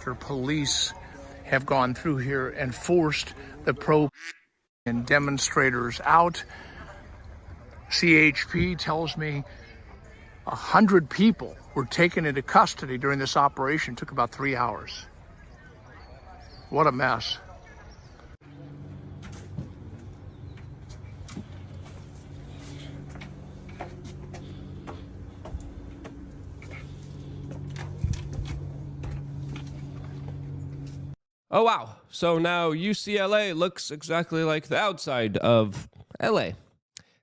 Police have gone through here and forced the and demonstrators out. CHP tells me 100 people were taken into custody during this operation. It took about 3 hours. What a mess. Oh, wow. So now UCLA looks exactly like the outside of LA.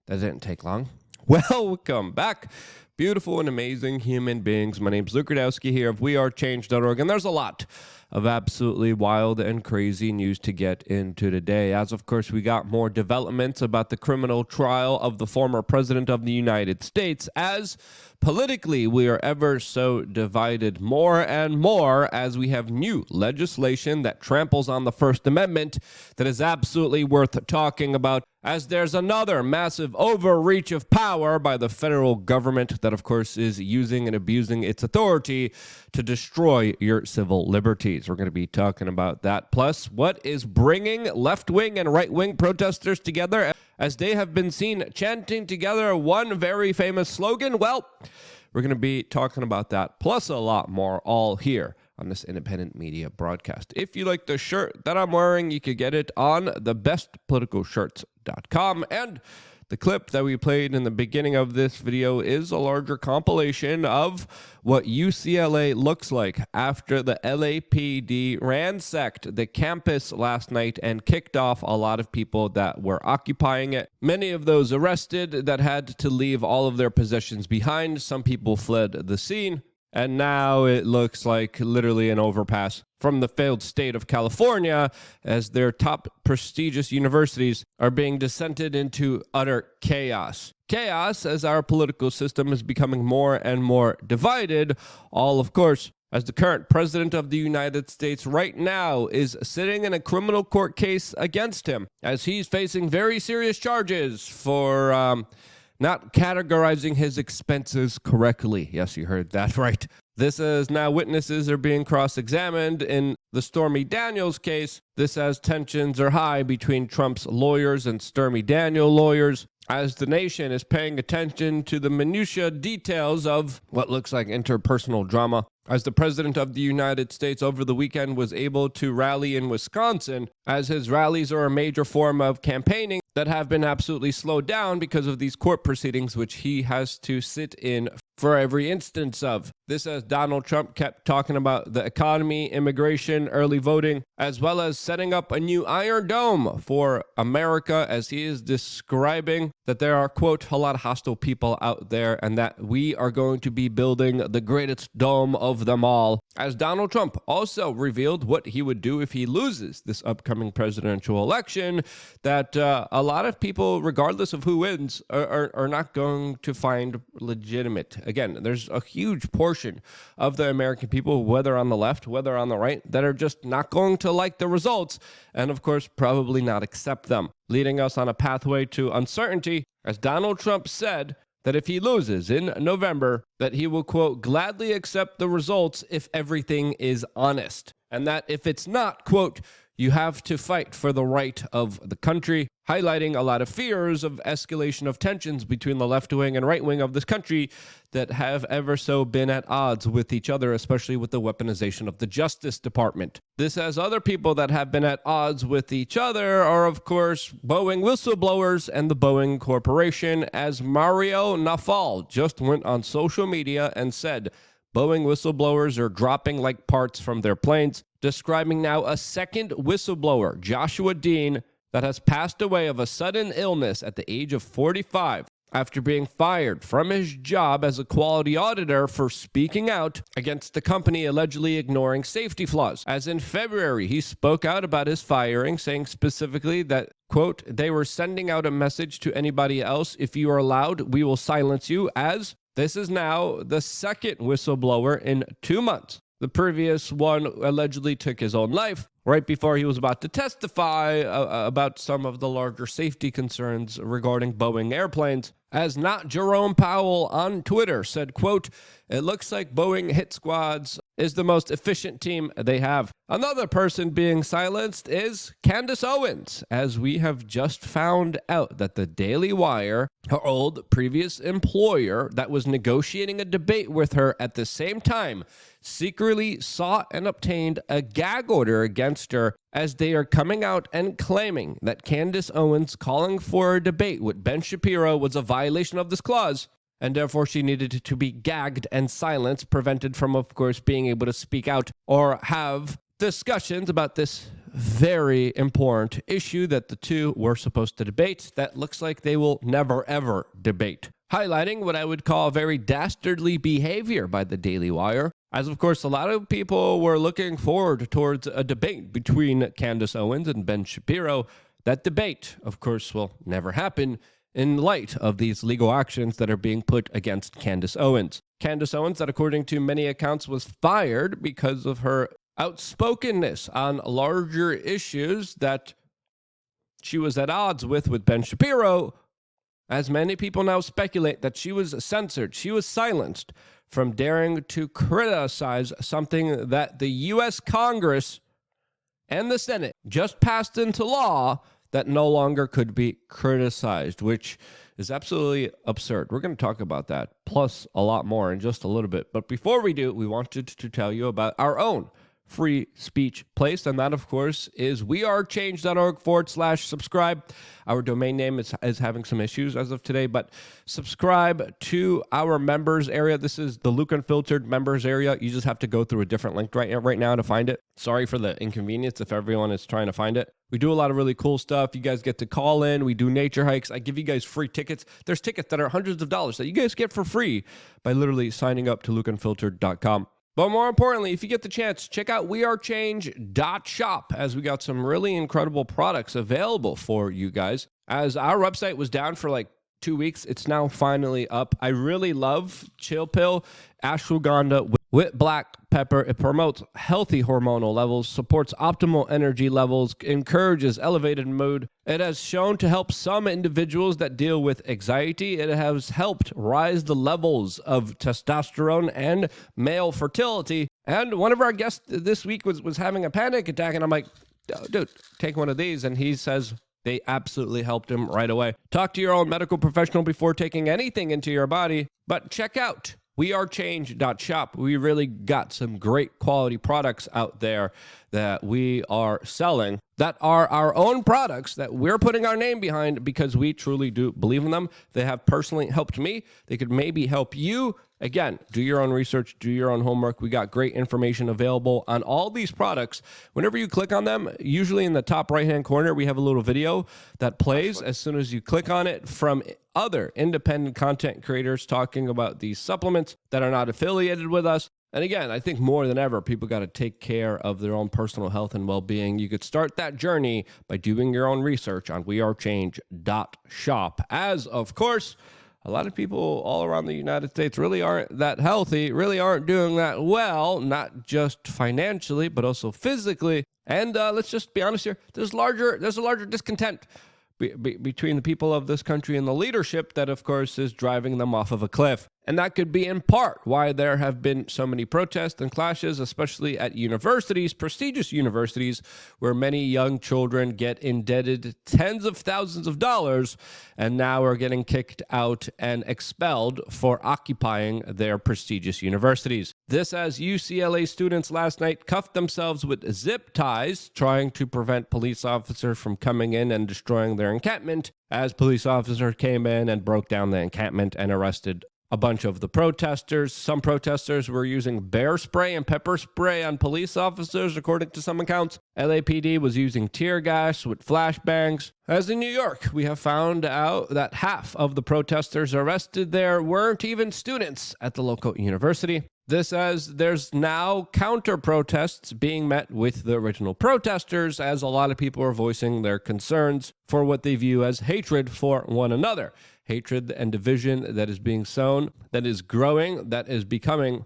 That didn't take long. Welcome back, beautiful and amazing human beings. My name's Luke Radowski here of wearechange.org, and there's a lot of absolutely wild and crazy news to get into today. As, of course, we got more developments about the criminal trial of the former president of the United States, as politically, we are ever so divided more and more as we have new legislation that tramples on the First Amendment that is absolutely worth talking about, as there's another massive overreach of power by the federal government that, of course, is using and abusing its authority to destroy your civil liberties. We're going to be talking about that. Plus, what is bringing left-wing and right-wing protesters together as they have been seen chanting together one very famous slogan? Well, we're going to be talking about that, plus a lot more, all here on this independent media broadcast. If you like the shirt that I'm wearing, you could get it on thebestpoliticalshirts.com. And the clip that we played in the beginning of this video is a larger compilation of what UCLA looks like after the LAPD ransacked the campus last night and kicked off a lot of people that were occupying it. Many of those arrested that had to leave all of their possessions behind. Some people fled the scene. And now it looks like literally an overpass from the failed state of California as their top prestigious universities are being descended into utter chaos. Chaos as our political system is becoming more and more divided, all of course as the current president of the United States right now is sitting in a criminal court case against him as he's facing very serious charges for not categorizing his expenses correctly. Yes, you heard that right. This is now witnesses are being cross-examined in the Stormy Daniels case. This as tensions are high between Trump's lawyers and Stormy Daniels lawyers, as the nation is paying attention to the minutiae details of what looks like interpersonal drama. As the president of the United States over the weekend was able to rally in Wisconsin, as his rallies are a major form of campaigning that have been absolutely slowed down because of these court proceedings, which he has to sit in for every instance of. This as Donald Trump kept talking about the economy, immigration, early voting, as well as setting up a new Iron Dome for America, as he is describing that there are, quote, a lot of hostile people out there and that we are going to be building the greatest dome of them all. As Donald Trump also revealed what he would do if he loses this upcoming presidential election, that a lot of people, regardless of who wins, are not going to find legitimate. Again, there's a huge portion of the American people, whether on the left, whether on the right, that are just not going to like the results and, of course, probably not accept them, leading us on a pathway to uncertainty, as Donald Trump said that if he loses in November, that he will, quote, gladly accept the results if everything is honest, and that if it's not, quote, you have to fight for the right of the country, highlighting a lot of fears of escalation of tensions between the left wing and right wing of this country that have ever so been at odds with each other, especially with the weaponization of the Justice Department. This has other people that have been at odds with each other are, of course, Boeing whistleblowers and the Boeing Corporation, as Mario Nawfal just went on social media and said Boeing whistleblowers are dropping like parts from their planes, describing now a second whistleblower, Joshua Dean, that has passed away of a sudden illness at the age of 45 after being fired from his job as a quality auditor for speaking out against the company allegedly ignoring safety flaws. As in February, he spoke out about his firing, saying specifically that, quote, they were sending out a message to anybody else, if you are loud, we will silence you, as this is now the second whistleblower in 2 months. The previous one allegedly took his own life right before he was about to testify about some of the larger safety concerns regarding Boeing airplanes. As Not Jerome Powell on Twitter said, quote, "It looks like Boeing hit squads is the most efficient team they have." Another person being silenced is Candace Owens, as we have just found out that the Daily Wire, her old previous employer that was negotiating a debate with her at the same time, secretly sought and obtained a gag order against her, as they are coming out and claiming that Candace Owens calling for a debate with Ben Shapiro was a violation of this clause, and therefore she needed to be gagged and silenced, prevented from, of course, being able to speak out or have discussions about this very important issue that the two were supposed to debate that looks like they will never, ever debate. Highlighting what I would call very dastardly behavior by the Daily Wire, as of course a lot of people were looking forward towards a debate between Candace Owens and Ben Shapiro. That debate, of course, will never happen in light of these legal actions that are being put against Candace Owens. Candace Owens, that according to many accounts was fired because of her outspokenness on larger issues that she was at odds with Ben Shapiro, as many people now speculate that she was censored, she was silenced from daring to criticize something that the U.S. Congress and the Senate just passed into law that no longer could be criticized, which is absolutely absurd. We're going to talk about that, plus a lot more in just a little bit. But before we do, we wanted to tell you about our own free speech place, and that, of course, is wearechange.org/subscribe. Our domain name is having some issues as of today, but subscribe to our members area. This is the Luke Unfiltered members area. You just have to go through a different link right now to find it. Sorry for the inconvenience if everyone is trying to find it. We do a lot of really cool stuff. You guys get to call in. We do nature hikes. I give you guys free tickets. There's tickets that are hundreds of dollars that you guys get for free by literally signing up to lukeunfiltered.com. But more importantly, if you get the chance, check out wearechange.shop, as we got some really incredible products available for you guys. As our website was down for like 2 weeks, it's now finally up. I really love Chill Pill ashwagandha with black pepper. It promotes healthy hormonal levels, supports optimal energy levels, encourages elevated mood. It has shown to help some individuals that deal with anxiety. It has helped rise the levels of testosterone and male fertility. And one of our guests this week was having a panic attack, and I'm like, dude, take one of these. And he says they absolutely helped him right away. Talk to your own medical professional before taking anything into your body, but check out wearechange.shop. We really got some great quality products out there that we are selling that are our own products that we're putting our name behind because we truly do believe in them. They have personally helped me. They could maybe help you. Again, do your own research, do your own homework. We got great information available on all these products. Whenever you click on them, usually in the top right-hand corner, we have a little video that plays as soon as you click on it from other independent content creators talking about these supplements that are not affiliated with us. And again, I think more than ever, people got to take care of their own personal health and well-being. You could start that journey by doing your own research on wearechange.shop. As, of course, a lot of people all around the United States really aren't that healthy, really aren't doing that well, not just financially, but also physically. And let's just be honest here, there's a larger discontent between the people of this country and the leadership that, of course, is driving them off of a cliff. And that could be in part why there have been so many protests and clashes, especially at universities, prestigious universities, where many young children get indebted tens of thousands of dollars and now are getting kicked out and expelled for occupying their prestigious universities. This as UCLA students last night cuffed themselves with zip ties, trying to prevent police officers from coming in and destroying their encampment, as police officers came in and broke down the encampment and arrested a bunch of the protesters. Some protesters were using bear spray and pepper spray on police officers, according to some accounts. LAPD was using tear gas with flashbangs. As in New York, we have found out that half of the protesters arrested there weren't even students at the local university. This as there's now counter-protests being met with the original protesters, as a lot of people are voicing their concerns for what they view as hatred for one another. Hatred and division that is being sown, that is growing, that is becoming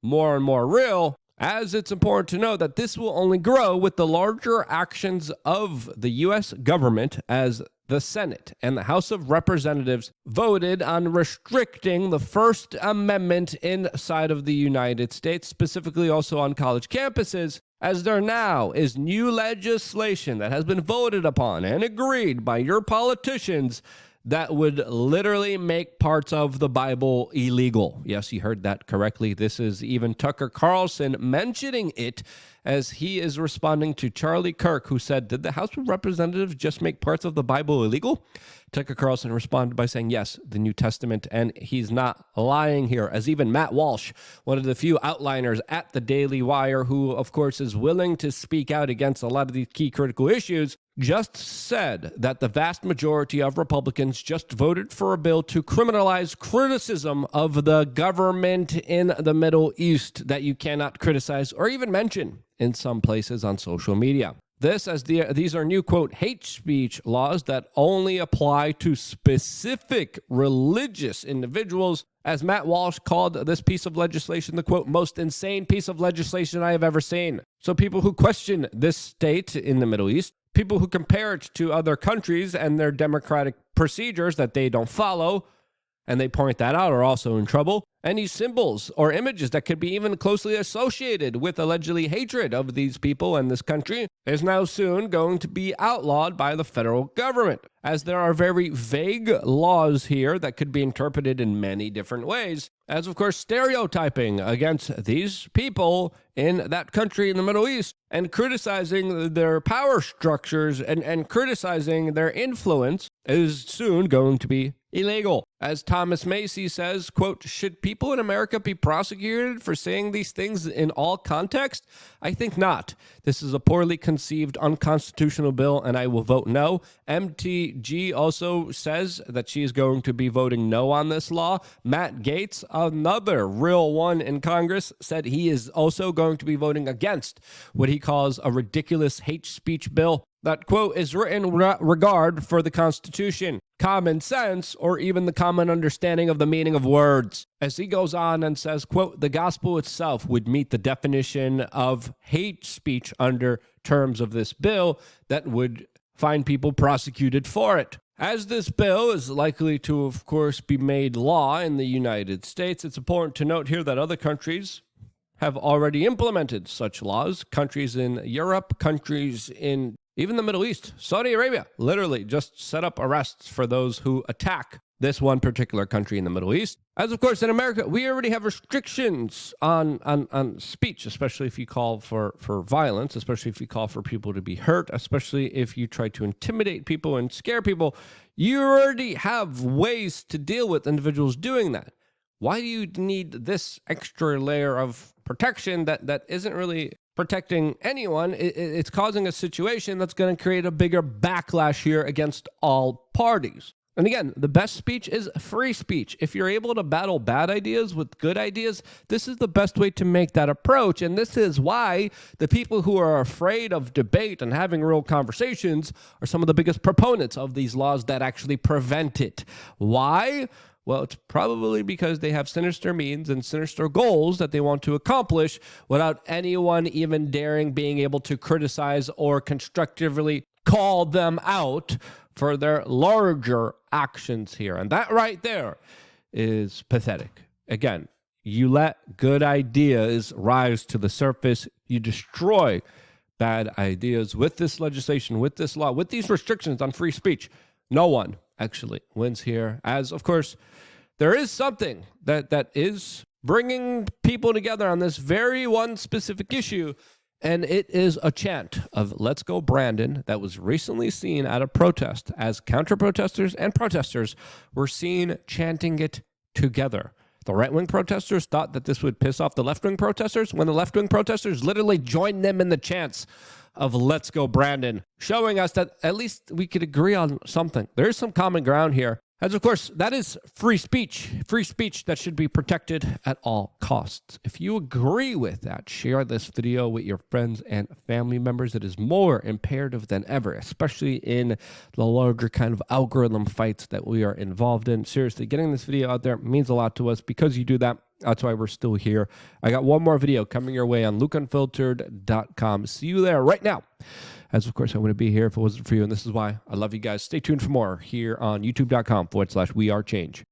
more and more real, as it's important to know that this will only grow with the larger actions of the U.S. government, as the Senate and the House of Representatives voted on restricting the First Amendment inside of the United States, specifically also on college campuses, as there now is new legislation that has been voted upon and agreed by your politicians that would literally make parts of the Bible illegal. Yes, you heard that correctly. This is even Tucker Carlson mentioning it as he is responding to Charlie Kirk, who said, "Did the House of Representatives just make parts of the Bible illegal?" Tucker Carlson responded by saying, "Yes, the New Testament," and he's not lying here, as even Matt Walsh, one of the few outliners at the Daily Wire, who, of course, is willing to speak out against a lot of these key critical issues, just said that the vast majority of Republicans just voted for a bill to criminalize criticism of the government in the Middle East that you cannot criticize or even mention in some places on social media. This, as these are new, quote, hate speech laws that only apply to specific religious individuals, as Matt Walsh called this piece of legislation the, quote, most insane piece of legislation I have ever seen. So people who question this state in the Middle East, people who compare it to other countries and their democratic procedures that they don't follow, and they point that out, are also in trouble. Any symbols or images that could be even closely associated with allegedly hatred of these people and this country is now soon going to be outlawed by the federal government, as there are very vague laws here that could be interpreted in many different ways, as of course stereotyping against these people in that country in the Middle East and criticizing their power structures and criticizing their influence is soon going to be illegal. As Thomas Macy says, quote, should people in America be prosecuted for saying these things in all context? I think not. This is a poorly conceived, unconstitutional bill, and I will vote no. MTG also says that she is going to be voting no on this law. Matt Gaetz, another real one in Congress, said he is also going to be voting against what he calls a ridiculous hate speech bill that, quote, is written regard for the Constitution, common sense, or even the common understanding of the meaning of words. As he goes on and says, quote, the gospel itself would meet the definition of hate speech under terms of this bill that would find people prosecuted for it. As this bill is likely to, of course, be made law in the United States, it's important to note here that other countries have already implemented such laws. Countries in Europe, countries in even the Middle East, Saudi Arabia, literally just set up arrests for those who attack this one particular country in the Middle East. As of course in America, we already have restrictions on speech, especially if you call for violence, especially if you call for people to be hurt, especially if you try to intimidate people and scare people. You already have ways to deal with individuals doing that. Why do you need this extra layer of protection that isn't really protecting anyone? It's causing a situation that's going to create a bigger backlash here against all parties. And again, the best speech is free speech. If you're able to battle bad ideas with good ideas, this is the best way to make that approach. And this is why the people who are afraid of debate and having real conversations are some of the biggest proponents of these laws that actually prevent it. Why? Well, it's probably because they have sinister means and sinister goals that they want to accomplish without anyone even daring being able to criticize or constructively call them out for their larger actions here. And that right there is pathetic. Again, you let good ideas rise to the surface. You destroy bad ideas with this legislation, with this law, with these restrictions on free speech. No one actually wins here, as of course there is something that is bringing people together on this very one specific issue, and it is a chant of "Let's Go Brandon" that was recently seen at a protest, as counter-protesters and protesters were seen chanting it together. The right-wing protesters thought that this would piss off the left-wing protesters, when the left-wing protesters literally joined them in the chants of "Let's Go Brandon," showing us that at least we could agree on something. There is some common ground here. As of course, that is free speech that should be protected at all costs. If you agree with that, share this video with your friends and family members. It is more imperative than ever, especially in the larger kind of algorithm fights that we are involved in. Seriously, getting this video out there means a lot to us. Because you do that, that's why we're still here. I got one more video coming your way on lukeunfiltered.com. See you there right now. as of course I wouldn't be here if it wasn't for you, and this is why I love you guys. Stay tuned for more here on youtube.com/wearechange.